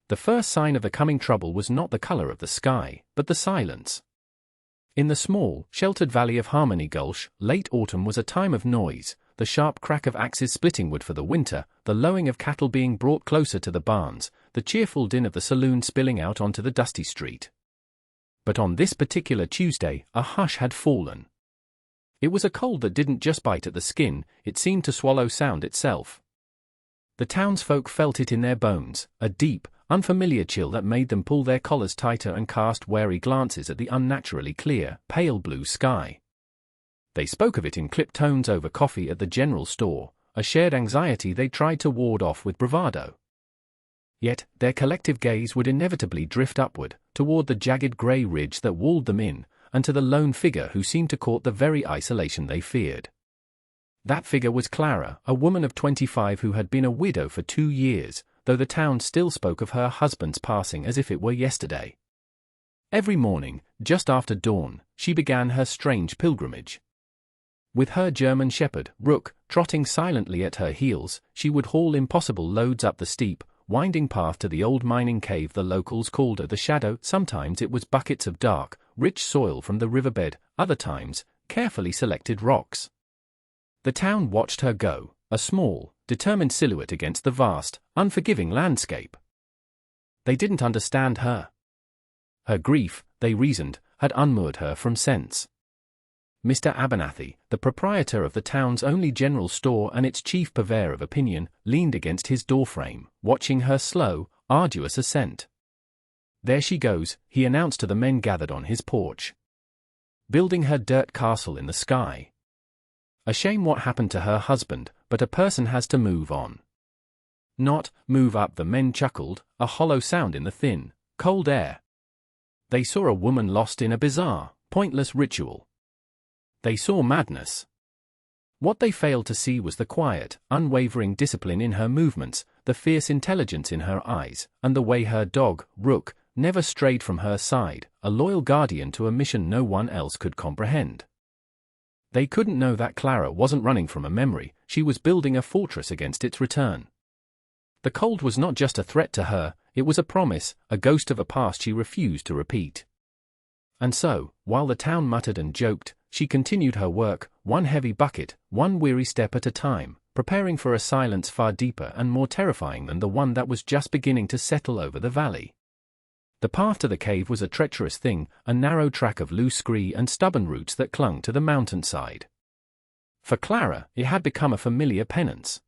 The first sign of the coming trouble was not the color of the sky, but the silence. In the small, sheltered valley of Harmony Gulch, late autumn was a time of noise, the sharp crack of axes splitting wood for the winter, the lowing of cattle being brought closer to the barns, the cheerful din of the saloon spilling out onto the dusty street. But on this particular Tuesday, a hush had fallen. It was a cold that didn't just bite at the skin, it seemed to swallow sound itself. The townsfolk felt it in their bones, a deep, unfamiliar chill that made them pull their collars tighter and cast wary glances at the unnaturally clear, pale blue sky. They spoke of it in clipped tones over coffee at the general store, a shared anxiety they tried to ward off with bravado. Yet, their collective gaze would inevitably drift upward, toward the jagged grey ridge that walled them in, and to the lone figure who seemed to court the very isolation they feared. That figure was Clara, a woman of 25 who had been a widow for 2 years, though the town still spoke of her husband's passing as if it were yesterday. Every morning, just after dawn, she began her strange pilgrimage. With her German shepherd, Rook, trotting silently at her heels, she would haul impossible loads up the steep, winding path to the old mining cave the locals called the Shadow. Sometimes it was buckets of dark, rich soil from the riverbed, other times, carefully selected rocks. The town watched her go, a small, determined silhouette against the vast, unforgiving landscape. They didn't understand her. Her grief, they reasoned, had unmoored her from sense. Mr. Abernathy, the proprietor of the town's only general store and its chief purveyor of opinion, leaned against his doorframe, watching her slow, arduous ascent. "There she goes," he announced to the men gathered on his porch. "Building her dirt castle in the sky. A shame what happened to her husband, but a person has to move on." "Not move up," the men chuckled, a hollow sound in the thin, cold air. They saw a woman lost in a bizarre, pointless ritual. They saw madness. What they failed to see was the quiet, unwavering discipline in her movements, the fierce intelligence in her eyes, and the way her dog, Rook, never strayed from her side, a loyal guardian to a mission no one else could comprehend. They couldn't know that Clara wasn't running from a memory, she was building a fortress against its return. The cold was not just a threat to her, it was a promise, a ghost of a past she refused to repeat. And so, while the town muttered and joked, she continued her work, one heavy bucket, one weary step at a time, preparing for a silence far deeper and more terrifying than the one that was just beginning to settle over the valley. The path to the cave was a treacherous thing, a narrow track of loose scree and stubborn roots that clung to the mountainside. For Clara, it had become a familiar penance.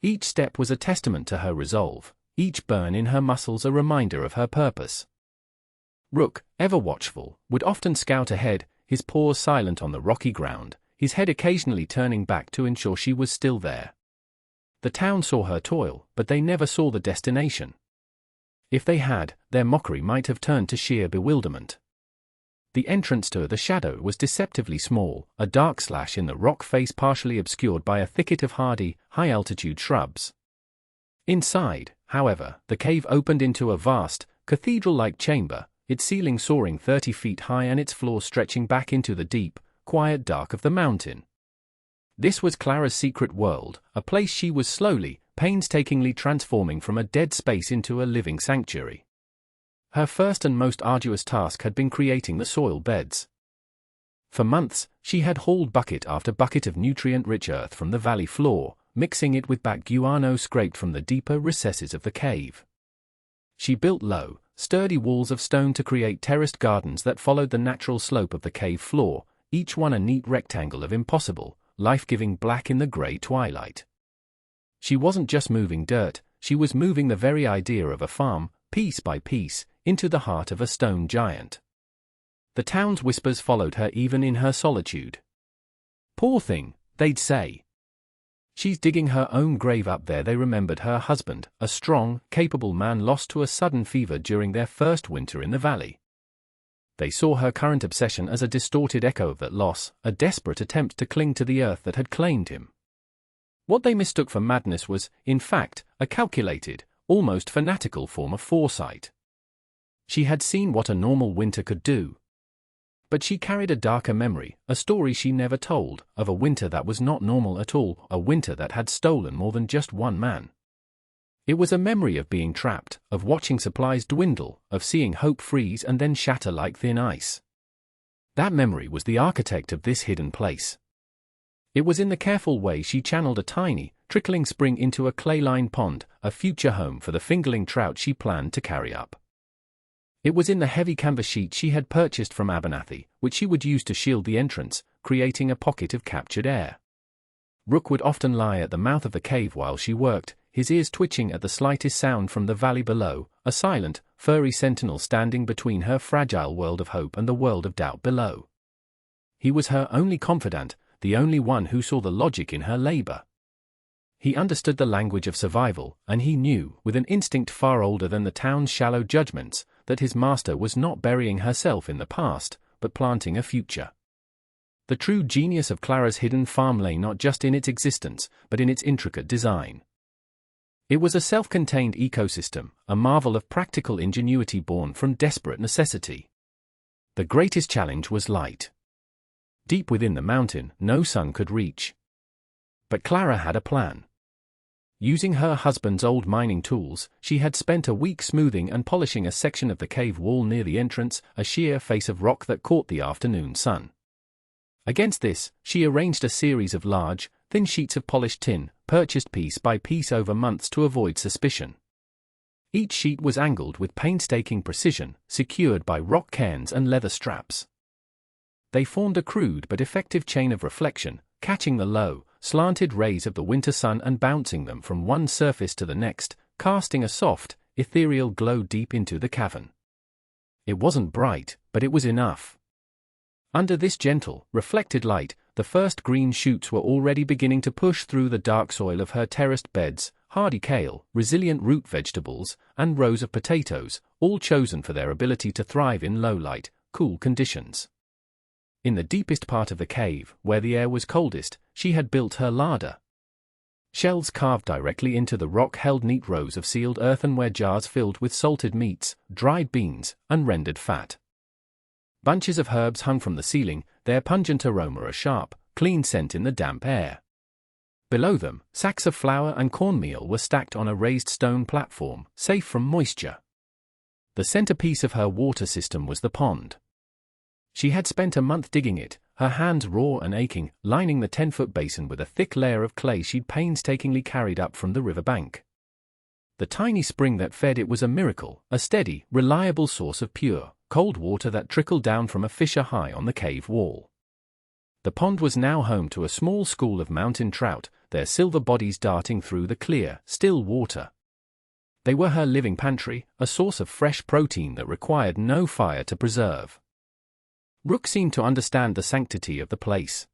Each step was a testament to her resolve, each burn in her muscles a reminder of her purpose. Rook, ever watchful, would often scout ahead, his paws silent on the rocky ground, his head occasionally turning back to ensure she was still there. The town saw her toil, but they never saw the destination. If they had, their mockery might have turned to sheer bewilderment. The entrance to the Shadow was deceptively small, a dark slash in the rock face partially obscured by a thicket of hardy, high-altitude shrubs. Inside, however, the cave opened into a vast, cathedral-like chamber, its ceiling soaring 30 feet high and its floor stretching back into the deep, quiet dark of the mountain. This was Clara's secret world, a place she was slowly, painstakingly transforming from a dead space into a living sanctuary. Her first and most arduous task had been creating the soil beds. For months, she had hauled bucket after bucket of nutrient-rich earth from the valley floor, mixing it with back guano scraped from the deeper recesses of the cave. She built low, sturdy walls of stone to create terraced gardens that followed the natural slope of the cave floor, each one a neat rectangle of impossible, life-giving black in the grey twilight. She wasn't just moving dirt, she was moving the very idea of a farm, piece by piece, into the heart of a stone giant. The town's whispers followed her even in her solitude. "Poor thing," they'd say. "She's digging her own grave up there." They remembered her husband, a strong, capable man lost to a sudden fever during their first winter in the valley. They saw her current obsession as a distorted echo of that loss, a desperate attempt to cling to the earth that had claimed him. What they mistook for madness was, in fact, a calculated, almost fanatical form of foresight. She had seen what a normal winter could do. But she carried a darker memory, a story she never told, of a winter that was not normal at all, a winter that had stolen more than just one man. It was a memory of being trapped, of watching supplies dwindle, of seeing hope freeze and then shatter like thin ice. That memory was the architect of this hidden place. It was in the careful way she channeled a tiny, trickling spring into a clay-lined pond, a future home for the fingerling trout she planned to carry up. It was in the heavy canvas sheet she had purchased from Abernathy, which she would use to shield the entrance, creating a pocket of captured air. Rook would often lie at the mouth of the cave while she worked, his ears twitching at the slightest sound from the valley below, a silent, furry sentinel standing between her fragile world of hope and the world of doubt below. He was her only confidant, the only one who saw the logic in her labor. He understood the language of survival, and he knew, with an instinct far older than the town's shallow judgments, that his master was not burying herself in the past, but planting a future. The true genius of Clara's hidden farm lay not just in its existence, but in its intricate design. It was a self-contained ecosystem, a marvel of practical ingenuity born from desperate necessity. The greatest challenge was light. Deep within the mountain, no sun could reach. But Clara had a plan. Using her husband's old mining tools, she had spent a week smoothing and polishing a section of the cave wall near the entrance, a sheer face of rock that caught the afternoon sun. Against this, she arranged a series of large, thin sheets of polished tin, purchased piece by piece over months to avoid suspicion. Each sheet was angled with painstaking precision, secured by rock cairns and leather straps. They formed a crude but effective chain of reflection, catching the low, slanted rays of the winter sun and bouncing them from one surface to the next, casting a soft, ethereal glow deep into the cavern. It wasn't bright, but it was enough. Under this gentle, reflected light, the first green shoots were already beginning to push through the dark soil of her terraced beds, hardy kale, resilient root vegetables, and rows of potatoes, all chosen for their ability to thrive in low-light, cool conditions. In the deepest part of the cave, where the air was coldest, she had built her larder. Shelves carved directly into the rock held neat rows of sealed earthenware jars filled with salted meats, dried beans, and rendered fat. Bunches of herbs hung from the ceiling, their pungent aroma a sharp, clean scent in the damp air. Below them, sacks of flour and cornmeal were stacked on a raised stone platform, safe from moisture. The centerpiece of her water system was the pond. She had spent a month digging it, her hands raw and aching, lining the 10-foot basin with a thick layer of clay she'd painstakingly carried up from the riverbank. The tiny spring that fed it was a miracle, a steady, reliable source of pure, cold water that trickled down from a fissure high on the cave wall. The pond was now home to a small school of mountain trout, their silver bodies darting through the clear, still water. They were her living pantry, a source of fresh protein that required no fire to preserve. Rook seemed to understand the sanctity of the place.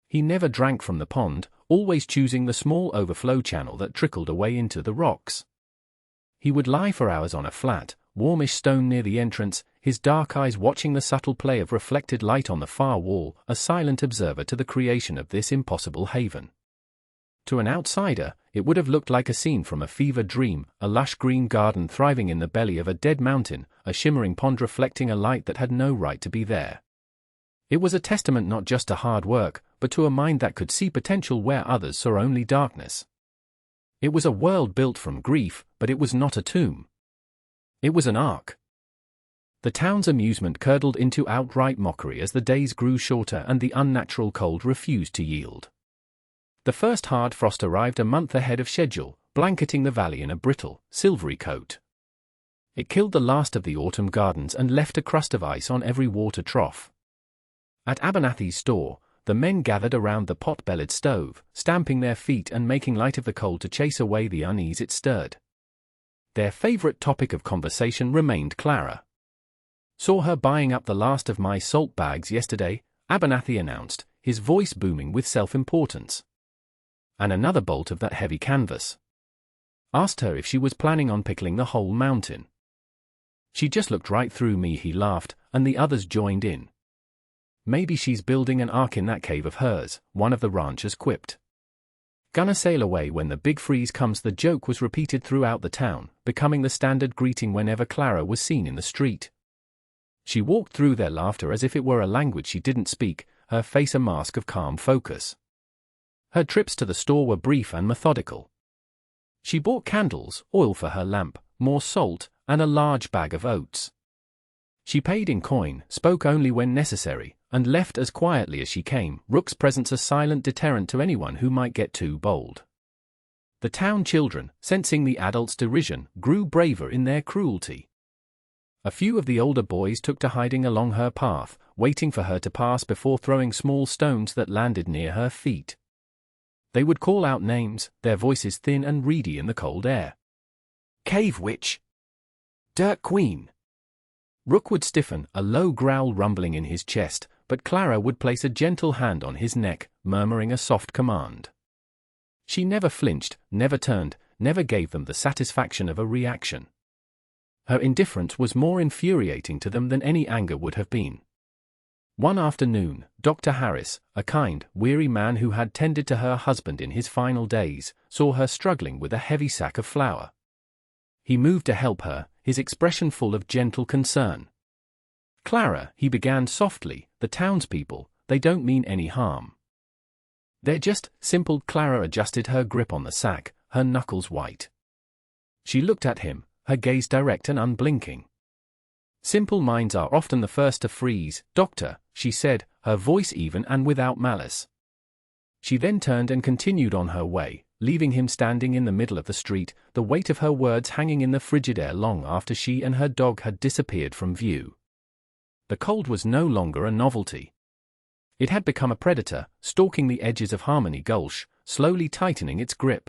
He never drank from the pond, always choosing the small overflow channel that trickled away into the rocks. He would lie for hours on a flat, warmish stone near the entrance, his dark eyes watching the subtle play of reflected light on the far wall, a silent observer to the creation of this impossible haven. To an outsider, it would have looked like a scene from a fever dream, a lush green garden thriving in the belly of a dead mountain, a shimmering pond reflecting a light that had no right to be there. It was a testament not just to hard work, but to a mind that could see potential where others saw only darkness. It was a world built from grief, but it was not a tomb. It was an ark. The town's amusement curdled into outright mockery as the days grew shorter and the unnatural cold refused to yield. The first hard frost arrived a month ahead of schedule, blanketing the valley in a brittle, silvery coat. It killed the last of the autumn gardens and left a crust of ice on every water trough. At Abernathy's store, the men gathered around the pot-bellied stove, stamping their feet and making light of the cold to chase away the unease it stirred. Their favorite topic of conversation remained Clara. "Saw her buying up the last of my salt bags yesterday," Abernathy announced, his voice booming with self-importance. "And another bolt of that heavy canvas. Asked her if she was planning on pickling the whole mountain. She just looked right through me," he laughed, and the others joined in. "Maybe she's building an ark in that cave of hers," one of the ranchers quipped. "Gonna sail away when the big freeze comes." The joke was repeated throughout the town, becoming the standard greeting whenever Clara was seen in the street. She walked through their laughter as if it were a language she didn't speak, her face a mask of calm focus. Her trips to the store were brief and methodical. She bought candles, oil for her lamp, more salt, and a large bag of oats. She paid in coin, spoke only when necessary, and left as quietly as she came, Rook's presence a silent deterrent to anyone who might get too bold. The town children, sensing the adults' derision, grew braver in their cruelty. A few of the older boys took to hiding along her path, waiting for her to pass before throwing small stones that landed near her feet. They would call out names, their voices thin and reedy in the cold air. "Cave witch!" "Dirt queen!" Rook would stiffen, a low growl rumbling in his chest, but Clara would place a gentle hand on his neck, murmuring a soft command. She never flinched, never turned, never gave them the satisfaction of a reaction. Her indifference was more infuriating to them than any anger would have been. One afternoon, Dr. Harris, a kind, weary man who had tended to her husband in his final days, saw her struggling with a heavy sack of flour. He moved to help her, his expression full of gentle concern. "Clara," he began softly, "the townspeople, they don't mean any harm. They're just simple." Clara adjusted her grip on the sack, her knuckles white. She looked at him, her gaze direct and unblinking. "Simple minds are often the first to freeze, Doctor," she said, her voice even and without malice. She then turned and continued on her way, leaving him standing in the middle of the street, the weight of her words hanging in the frigid air long after she and her dog had disappeared from view. The cold was no longer a novelty. It had become a predator, stalking the edges of Harmony Gulch, slowly tightening its grip.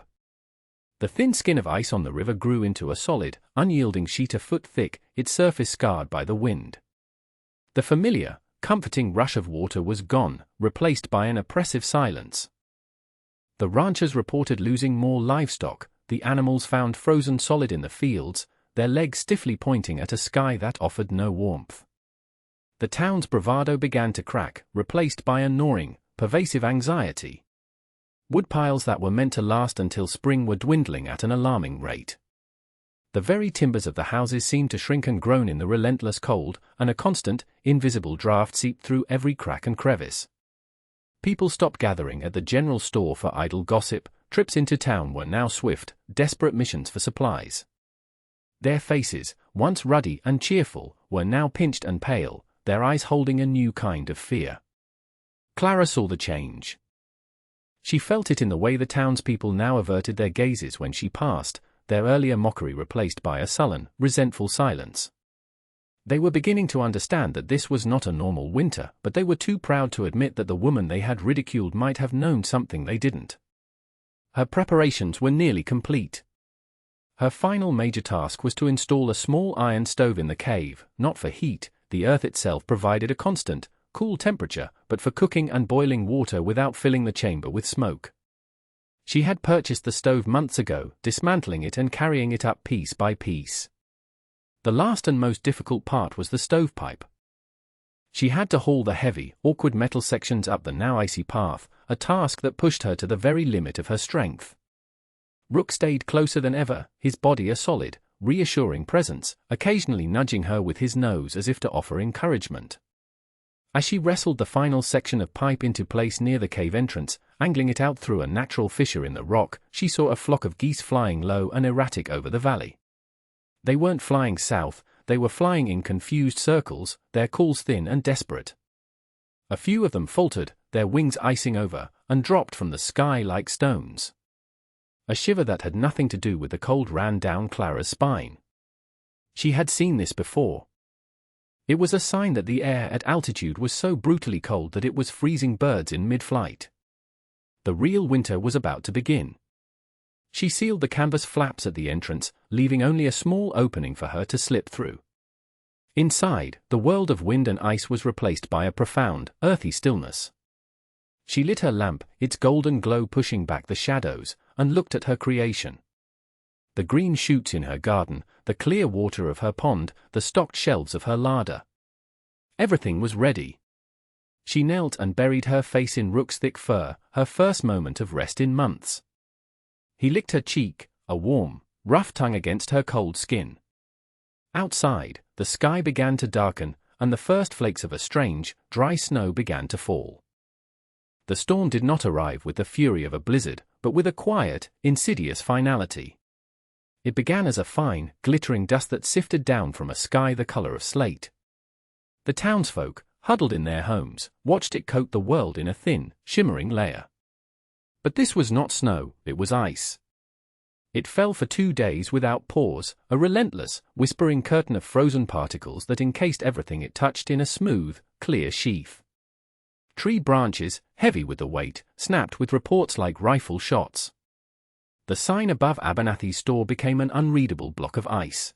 The thin skin of ice on the river grew into a solid, unyielding sheet a foot thick, its surface scarred by the wind. The familiar, comforting rush of water was gone, replaced by an oppressive silence. The ranchers reported losing more livestock, the animals found frozen solid in the fields, their legs stiffly pointing at a sky that offered no warmth. The town's bravado began to crack, replaced by a gnawing, pervasive anxiety. Woodpiles that were meant to last until spring were dwindling at an alarming rate. The very timbers of the houses seemed to shrink and groan in the relentless cold, and a constant, invisible draft seeped through every crack and crevice. People stopped gathering at the general store for idle gossip. Trips into town were now swift, desperate missions for supplies. Their faces, once ruddy and cheerful, were now pinched and pale, their eyes holding a new kind of fear. Clara saw the change. She felt it in the way the townspeople now averted their gazes when she passed, their earlier mockery replaced by a sullen, resentful silence. They were beginning to understand that this was not a normal winter, but they were too proud to admit that the woman they had ridiculed might have known something they didn't. Her preparations were nearly complete. Her final major task was to install a small iron stove in the cave, not for heat. The earth itself provided a constant, cool temperature, but for cooking and boiling water without filling the chamber with smoke. She had purchased the stove months ago, dismantling it and carrying it up piece by piece. The last and most difficult part was the stovepipe. She had to haul the heavy, awkward metal sections up the now icy path, a task that pushed her to the very limit of her strength. Rook stayed closer than ever, his body a solid, reassuring presence, occasionally nudging her with his nose as if to offer encouragement. As she wrestled the final section of pipe into place near the cave entrance, angling it out through a natural fissure in the rock, she saw a flock of geese flying low and erratic over the valley. They weren't flying south, they were flying in confused circles, their calls thin and desperate. A few of them faltered, their wings icing over, and dropped from the sky like stones. A shiver that had nothing to do with the cold ran down Clara's spine. She had seen this before. It was a sign that the air at altitude was so brutally cold that it was freezing birds in mid-flight. The real winter was about to begin. She sealed the canvas flaps at the entrance, leaving only a small opening for her to slip through. Inside, the world of wind and ice was replaced by a profound, earthy stillness. She lit her lamp, its golden glow pushing back the shadows, and looked at her creation. The green shoots in her garden, the clear water of her pond, the stocked shelves of her larder. Everything was ready. She knelt and buried her face in Rook's thick fur, her first moment of rest in months. He licked her cheek, a warm, rough tongue against her cold skin. Outside, the sky began to darken, and the first flakes of a strange, dry snow began to fall. The storm did not arrive with the fury of a blizzard, but with a quiet, insidious finality. It began as a fine, glittering dust that sifted down from a sky the color of slate. The townsfolk, huddled in their homes, watched it coat the world in a thin, shimmering layer. But this was not snow, it was ice. It fell for 2 days without pause, a relentless, whispering curtain of frozen particles that encased everything it touched in a smooth, clear sheath. Tree branches, heavy with the weight, snapped with reports like rifle shots. The sign above Abernathy's store became an unreadable block of ice.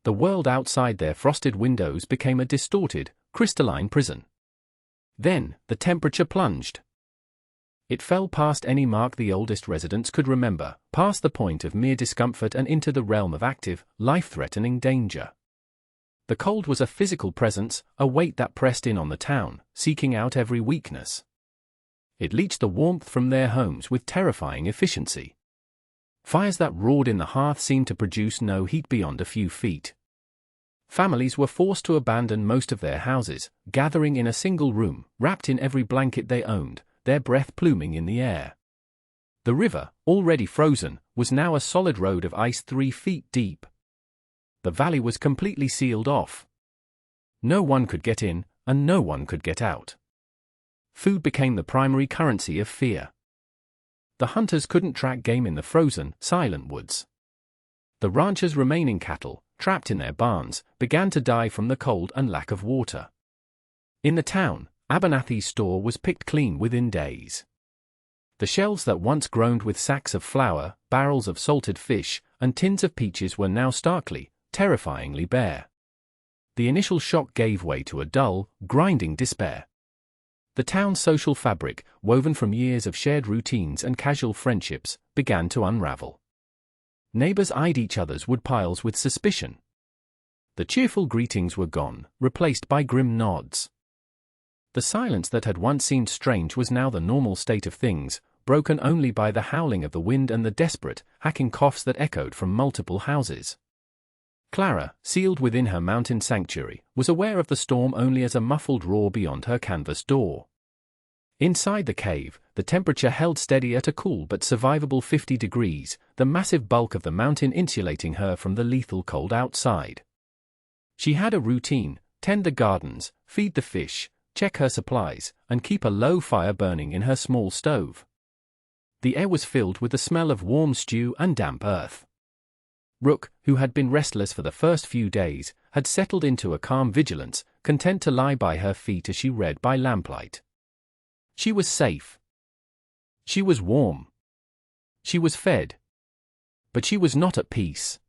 The world outside their frosted windows became a distorted, crystalline prison. Then, the temperature plunged. It fell past any mark the oldest residents could remember, past the point of mere discomfort and into the realm of active, life-threatening danger. The cold was a physical presence, a weight that pressed in on the town, seeking out every weakness. It leached the warmth from their homes with terrifying efficiency. Fires that roared in the hearth seemed to produce no heat beyond a few feet. Families were forced to abandon most of their houses, gathering in a single room, wrapped in every blanket they owned, their breath pluming in the air. The river, already frozen, was now a solid road of ice 3 feet deep. The valley was completely sealed off. No one could get in, and no one could get out. Food became the primary currency of fear. The hunters couldn't track game in the frozen, silent woods. The ranchers' remaining cattle, trapped in their barns, began to die from the cold and lack of water. In the town, Abernathy's store was picked clean within days. The shelves that once groaned with sacks of flour, barrels of salted fish, and tins of peaches were now starkly, terrifyingly bare. The initial shock gave way to a dull, grinding despair. The town's social fabric, woven from years of shared routines and casual friendships, began to unravel. Neighbors eyed each other's woodpiles with suspicion. The cheerful greetings were gone, replaced by grim nods. The silence that had once seemed strange was now the normal state of things, broken only by the howling of the wind and the desperate, hacking coughs that echoed from multiple houses. Clara, sealed within her mountain sanctuary, was aware of the storm only as a muffled roar beyond her canvas door. Inside the cave, the temperature held steady at a cool but survivable 50 degrees, the massive bulk of the mountain insulating her from the lethal cold outside. She had a routine: tend the gardens, feed the fish, check her supplies, and keep a low fire burning in her small stove. The air was filled with the smell of warm stew and damp earth. Rook, who had been restless for the first few days, had settled into a calm vigilance, content to lie by her feet as she read by lamplight. She was safe. She was warm. She was fed. But she was not at peace.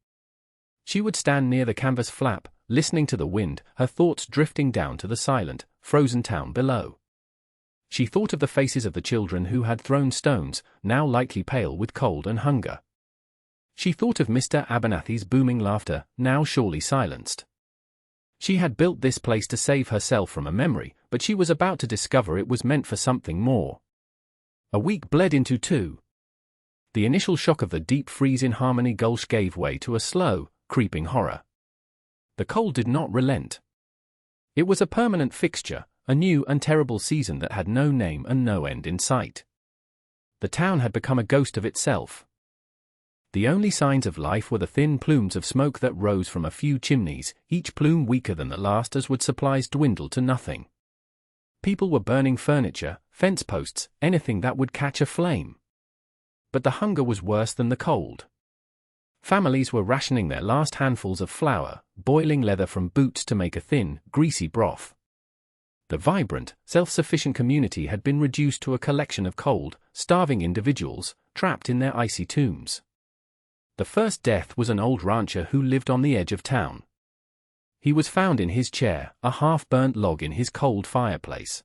She would stand near the canvas flap, listening to the wind, her thoughts drifting down to the silent, frozen town below. She thought of the faces of the children who had thrown stones, now lightly pale with cold and hunger. She thought of Mr. Abernathy's booming laughter, now surely silenced. She had built this place to save herself from a memory, but she was about to discover it was meant for something more. A week bled into 2. The initial shock of the deep freeze in Harmony Gulch gave way to a slow, creeping horror. The cold did not relent. It was a permanent fixture, a new and terrible season that had no name and no end in sight. The town had become a ghost of itself. The only signs of life were the thin plumes of smoke that rose from a few chimneys, each plume weaker than the last as wood supplies dwindled to nothing. People were burning furniture, fence posts, anything that would catch a flame. But the hunger was worse than the cold. Families were rationing their last handfuls of flour, boiling leather from boots to make a thin, greasy broth. The vibrant, self-sufficient community had been reduced to a collection of cold, starving individuals, trapped in their icy tombs. The first death was an old rancher who lived on the edge of town. He was found in his chair, a half-burnt log in his cold fireplace.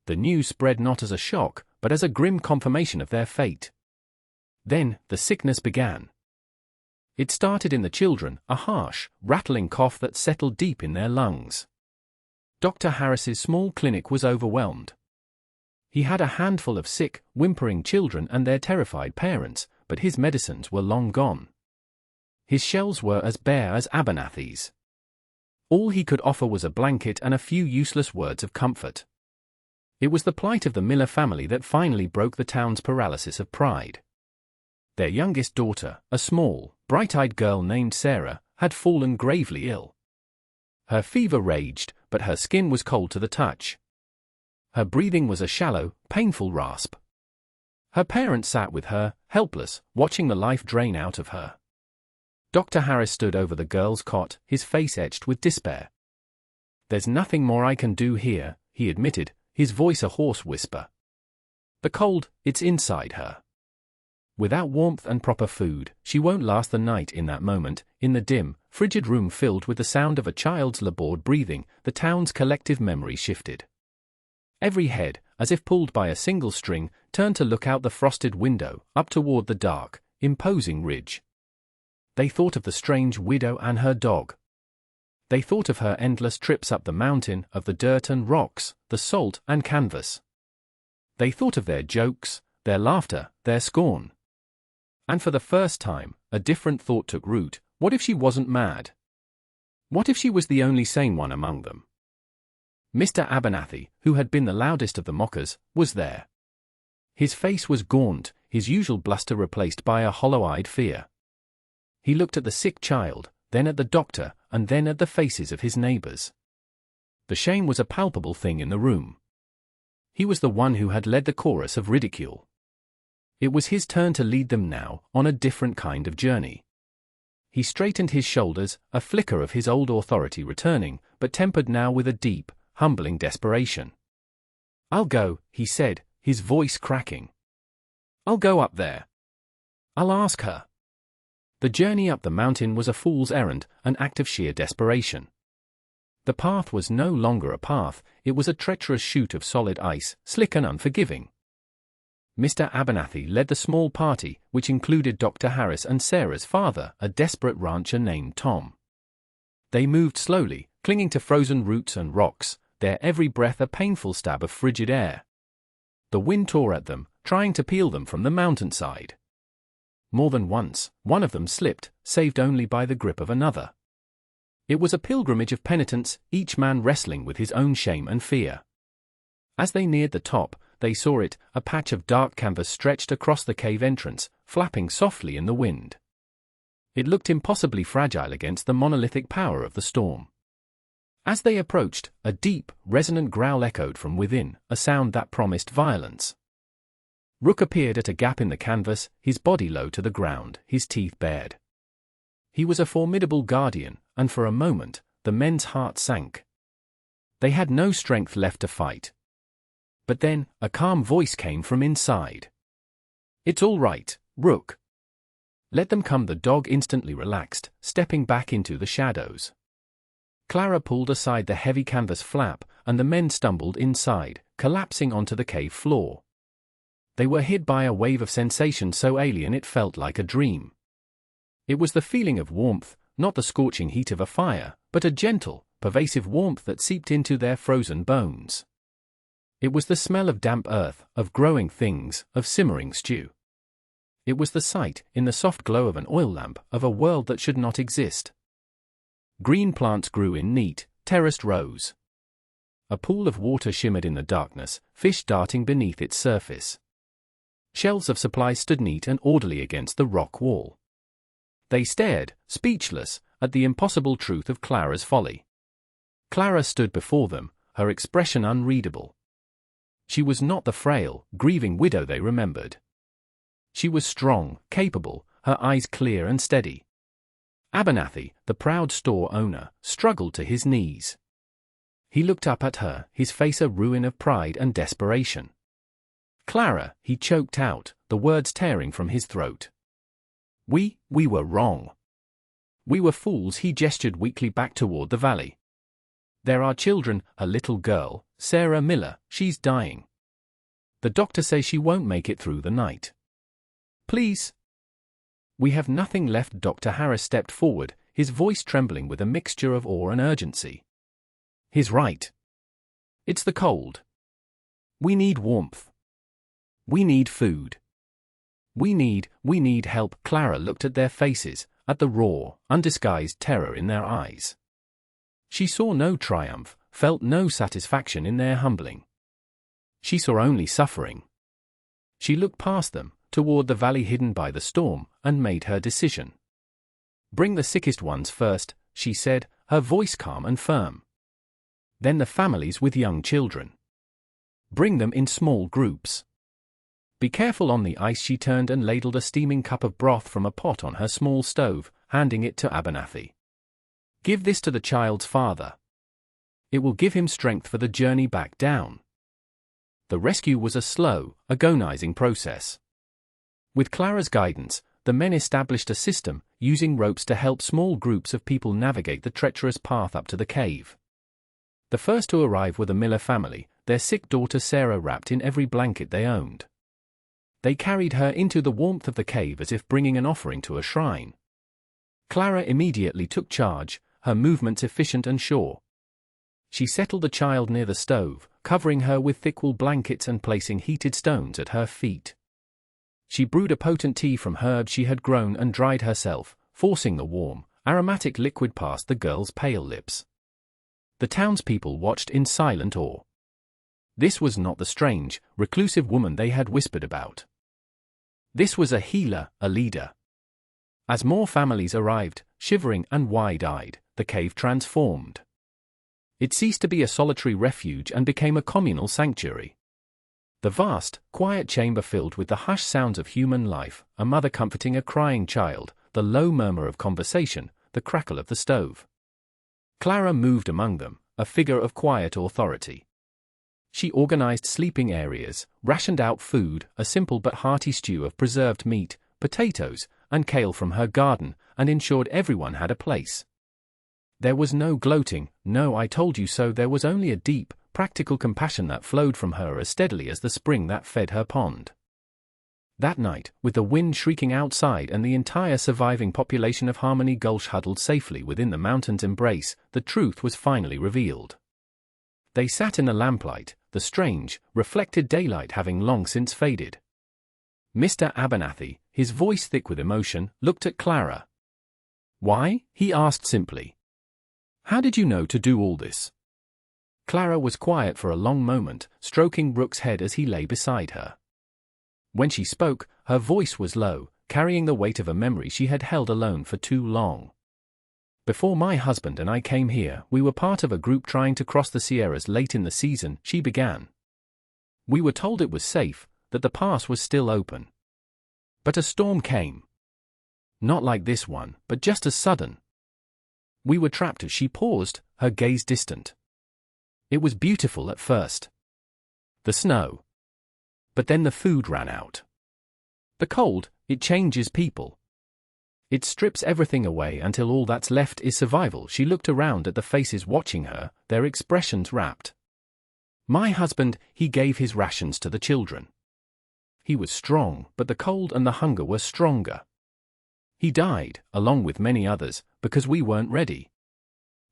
The news spread not as a shock, but as a grim confirmation of their fate. Then, the sickness began. It started in the children, a harsh, rattling cough that settled deep in their lungs. Dr. Harris's small clinic was overwhelmed. He had a handful of sick, whimpering children and their terrified parents, but his medicines were long gone. His shelves were as bare as Abernathy's. All he could offer was a blanket and a few useless words of comfort. It was the plight of the Miller family that finally broke the town's paralysis of pride. Their youngest daughter, a small, bright-eyed girl named Sarah, had fallen gravely ill. Her fever raged, but her skin was cold to the touch. Her breathing was a shallow, painful rasp. Her parents sat with her, helpless, watching the life drain out of her. Dr. Harris stood over the girl's cot, his face etched with despair. "There's nothing more I can do here," he admitted, his voice a hoarse whisper. "The cold, it's inside her. Without warmth and proper food, she won't last the night." In that moment, in the dim, frigid room filled with the sound of a child's labored breathing, the town's collective memory shifted. Every head, as if pulled by a single string, turned to look out the frosted window, up toward the dark, imposing ridge. They thought of the strange widow and her dog. They thought of her endless trips up the mountain, of the dirt and rocks, the salt and canvas. They thought of their jokes, their laughter, their scorn. And for the first time, a different thought took root. What if she wasn't mad? What if she was the only sane one among them? Mr. Abernathy, who had been the loudest of the mockers, was there. His face was gaunt, his usual bluster replaced by a hollow-eyed fear. He looked at the sick child, then at the doctor, and then at the faces of his neighbors. The shame was a palpable thing in the room. He was the one who had led the chorus of ridicule. It was his turn to lead them now, on a different kind of journey. He straightened his shoulders, a flicker of his old authority returning, but tempered now with a deep, humbling desperation. "I'll go," he said, his voice cracking. "I'll go up there. I'll ask her." The journey up the mountain was a fool's errand, an act of sheer desperation. The path was no longer a path, it was a treacherous chute of solid ice, slick and unforgiving. Mr. Abernathy led the small party, which included Dr. Harris and Sarah's father, a desperate rancher named Tom. They moved slowly, clinging to frozen roots and rocks, their every breath a painful stab of frigid air. The wind tore at them, trying to peel them from the mountainside. More than once, one of them slipped, saved only by the grip of another. It was a pilgrimage of penitence, each man wrestling with his own shame and fear. As they neared the top, they saw it, a patch of dark canvas stretched across the cave entrance, flapping softly in the wind. It looked impossibly fragile against the monolithic power of the storm. As they approached, a deep, resonant growl echoed from within, a sound that promised violence. Rook appeared at a gap in the canvas, his body low to the ground, his teeth bared. He was a formidable guardian, and for a moment, the men's hearts sank. They had no strength left to fight. But then, a calm voice came from inside. "It's all right, Rook. Let them come." The dog instantly relaxed, stepping back into the shadows. Clara pulled aside the heavy canvas flap, and the men stumbled inside, collapsing onto the cave floor. They were hit by a wave of sensation so alien it felt like a dream. It was the feeling of warmth, not the scorching heat of a fire, but a gentle, pervasive warmth that seeped into their frozen bones. It was the smell of damp earth, of growing things, of simmering stew. It was the sight, in the soft glow of an oil lamp, of a world that should not exist. Green plants grew in neat, terraced rows. A pool of water shimmered in the darkness, fish darting beneath its surface. Shelves of supplies stood neat and orderly against the rock wall. They stared, speechless, at the impossible truth of Clara's folly. Clara stood before them, her expression unreadable. She was not the frail, grieving widow they remembered. She was strong, capable, her eyes clear and steady. Abernathy, the proud store owner, struggled to his knees. He looked up at her, his face a ruin of pride and desperation. "Clara," he choked out, the words tearing from his throat. We were wrong. We were fools." He gestured weakly back toward the valley. "There are children, a little girl, Sarah Miller, she's dying. The doctor says she won't make it through the night. Please." "We have nothing left." Dr. Harris stepped forward, his voice trembling with a mixture of awe and urgency. "He's right. It's the cold. We need warmth. We need food. We need help." Clara looked at their faces, at the raw, undisguised terror in their eyes. She saw no triumph, felt no satisfaction in their humbling. She saw only suffering. She looked past them, toward the valley hidden by the storm, and made her decision. "Bring the sickest ones first," she said, her voice calm and firm. "Then the families with young children. Bring them in small groups. Be careful on the ice." She turned and ladled a steaming cup of broth from a pot on her small stove, handing it to Abernathy. "Give this to the child's father. It will give him strength for the journey back down." The rescue was a slow, agonizing process. With Clara's guidance, the men established a system, using ropes to help small groups of people navigate the treacherous path up to the cave. The first to arrive were the Miller family, their sick daughter Sarah wrapped in every blanket they owned. They carried her into the warmth of the cave as if bringing an offering to a shrine. Clara immediately took charge, her movements efficient and sure. She settled the child near the stove, covering her with thick wool blankets and placing heated stones at her feet. She brewed a potent tea from herbs she had grown and dried herself, forcing the warm, aromatic liquid past the girl's pale lips. The townspeople watched in silent awe. This was not the strange, reclusive woman they had whispered about. This was a healer, a leader. As more families arrived, shivering and wide-eyed, the cave transformed. It ceased to be a solitary refuge and became a communal sanctuary. The vast, quiet chamber filled with the hushed sounds of human life, a mother comforting a crying child, the low murmur of conversation, the crackle of the stove. Clara moved among them, a figure of quiet authority. She organized sleeping areas, rationed out food, a simple but hearty stew of preserved meat, potatoes, and kale from her garden, and ensured everyone had a place. There was no gloating, no "I told you so." There was only a deep, practical compassion that flowed from her as steadily as the spring that fed her pond. That night, with the wind shrieking outside and the entire surviving population of Harmony Gulch huddled safely within the mountain's embrace, the truth was finally revealed. They sat in the lamplight, the strange, reflected daylight having long since faded. Mr. Abernathy, his voice thick with emotion, looked at Clara. "Why?" he asked simply. "How did you know to do all this?" Clara was quiet for a long moment, stroking Brooke's head as he lay beside her. When she spoke, her voice was low, carrying the weight of a memory she had held alone for too long. "Before my husband and I came here, we were part of a group trying to cross the Sierras late in the season," she began. "We were told it was safe, that the pass was still open. But a storm came. Not like this one, but just as sudden. We were trapped." As she paused, her gaze distant. "It was beautiful at first. The snow. But then the food ran out. The cold, it changes people. It strips everything away until all that's left is survival." She looked around at the faces watching her, their expressions rapt. "My husband, he gave his rations to the children. He was strong, but the cold and the hunger were stronger. He died, along with many others, because we weren't ready.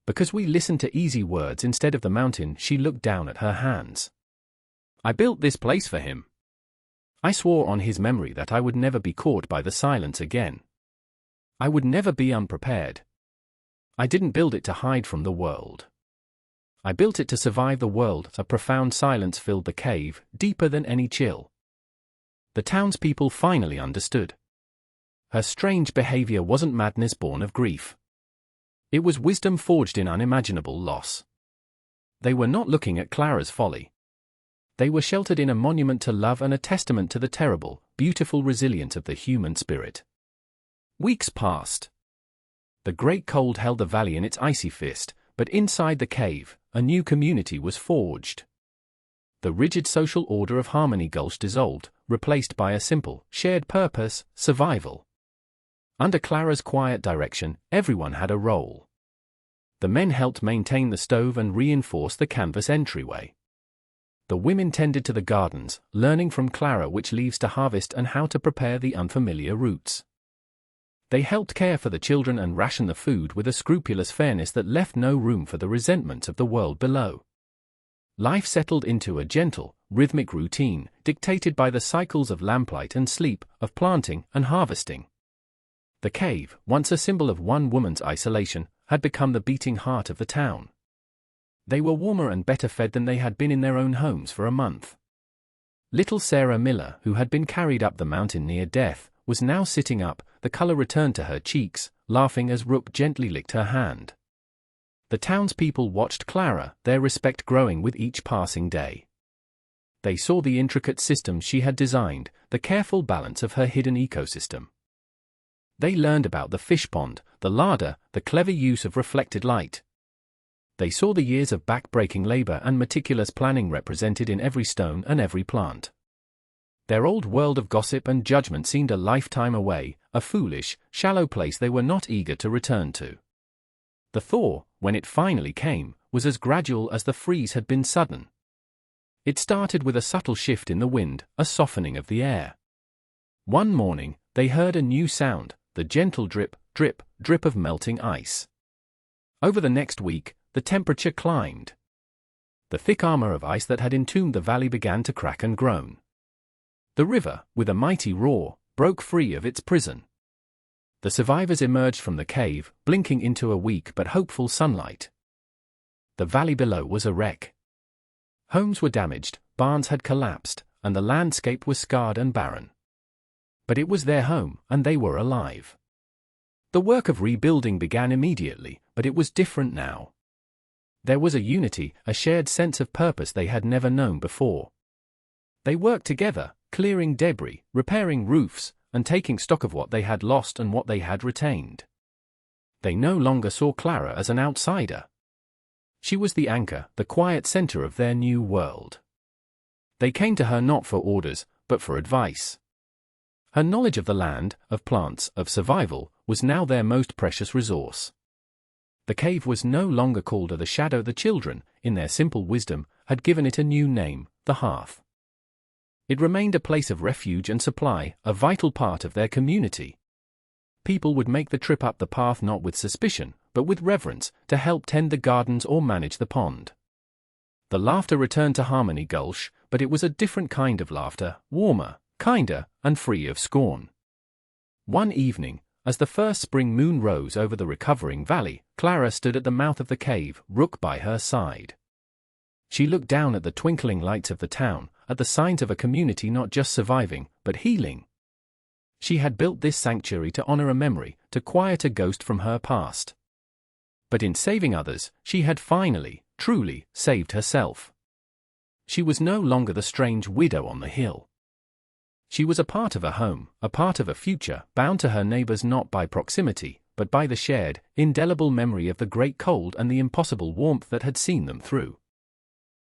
Because we listened to easy words instead of the mountain." She looked down at her hands. "I built this place for him. I swore on his memory that I would never be caught by the silence again. I would never be unprepared. I didn't build it to hide from the world. I built it to survive the world." A profound silence filled the cave, deeper than any chill. The townspeople finally understood. Her strange behavior wasn't madness born of grief. It was wisdom forged in unimaginable loss. They were not looking at Clara's folly. They were sheltered in a monument to love and a testament to the terrible, beautiful resilience of the human spirit. Weeks passed. The great cold held the valley in its icy fist, but inside the cave, a new community was forged. The rigid social order of Harmony Gulch dissolved, replaced by a simple, shared purpose, survival. Under Clara's quiet direction, everyone had a role. The men helped maintain the stove and reinforce the canvas entryway. The women tended to the gardens, learning from Clara which leaves to harvest and how to prepare the unfamiliar roots. They helped care for the children and ration the food with a scrupulous fairness that left no room for the resentments of the world below. Life settled into a gentle, rhythmic routine, dictated by the cycles of lamplight and sleep, of planting and harvesting. The cave, once a symbol of one woman's isolation, had become the beating heart of the town. They were warmer and better fed than they had been in their own homes for a month. Little Sarah Miller, who had been carried up the mountain near death, was now sitting up, the color returned to her cheeks, laughing as Rook gently licked her hand. The townspeople watched Clara, their respect growing with each passing day. They saw the intricate system she had designed, the careful balance of her hidden ecosystem. They learned about the fish pond, the larder, the clever use of reflected light. They saw the years of back-breaking labor and meticulous planning represented in every stone and every plant. Their old world of gossip and judgment seemed a lifetime away, a foolish, shallow place they were not eager to return to. The thaw, when it finally came, was as gradual as the freeze had been sudden. It started with a subtle shift in the wind, a softening of the air. One morning, they heard a new sound, the gentle drip, drip, drip of melting ice. Over the next week, the temperature climbed. The thick armor of ice that had entombed the valley began to crack and groan. The river, with a mighty roar, broke free of its prison. The survivors emerged from the cave, blinking into a weak but hopeful sunlight. The valley below was a wreck. Homes were damaged, barns had collapsed, and the landscape was scarred and barren. But it was their home, and they were alive. The work of rebuilding began immediately, but it was different now. There was a unity, a shared sense of purpose they had never known before. They worked together, clearing debris, repairing roofs, and taking stock of what they had lost and what they had retained. They no longer saw Clara as an outsider. She was the anchor, the quiet center of their new world. They came to her not for orders, but for advice. Her knowledge of the land, of plants, of survival, was now their most precious resource. The cave was no longer called the shadow. The children, in their simple wisdom, had given it a new name, the hearth. It remained a place of refuge and supply, a vital part of their community. People would make the trip up the path not with suspicion, but with reverence, to help tend the gardens or manage the pond. The laughter returned to Harmony Gulch, but it was a different kind of laughter, warmer, kinder, and free of scorn. One evening, as the first spring moon rose over the recovering valley, Clara stood at the mouth of the cave, Rook by her side. She looked down at the twinkling lights of the town, at the signs of a community not just surviving, but healing. She had built this sanctuary to honor a memory, to quiet a ghost from her past. But in saving others, she had finally, truly, saved herself. She was no longer the strange widow on the hill. She was a part of a home, a part of a future, bound to her neighbors not by proximity, but by the shared, indelible memory of the great cold and the impossible warmth that had seen them through.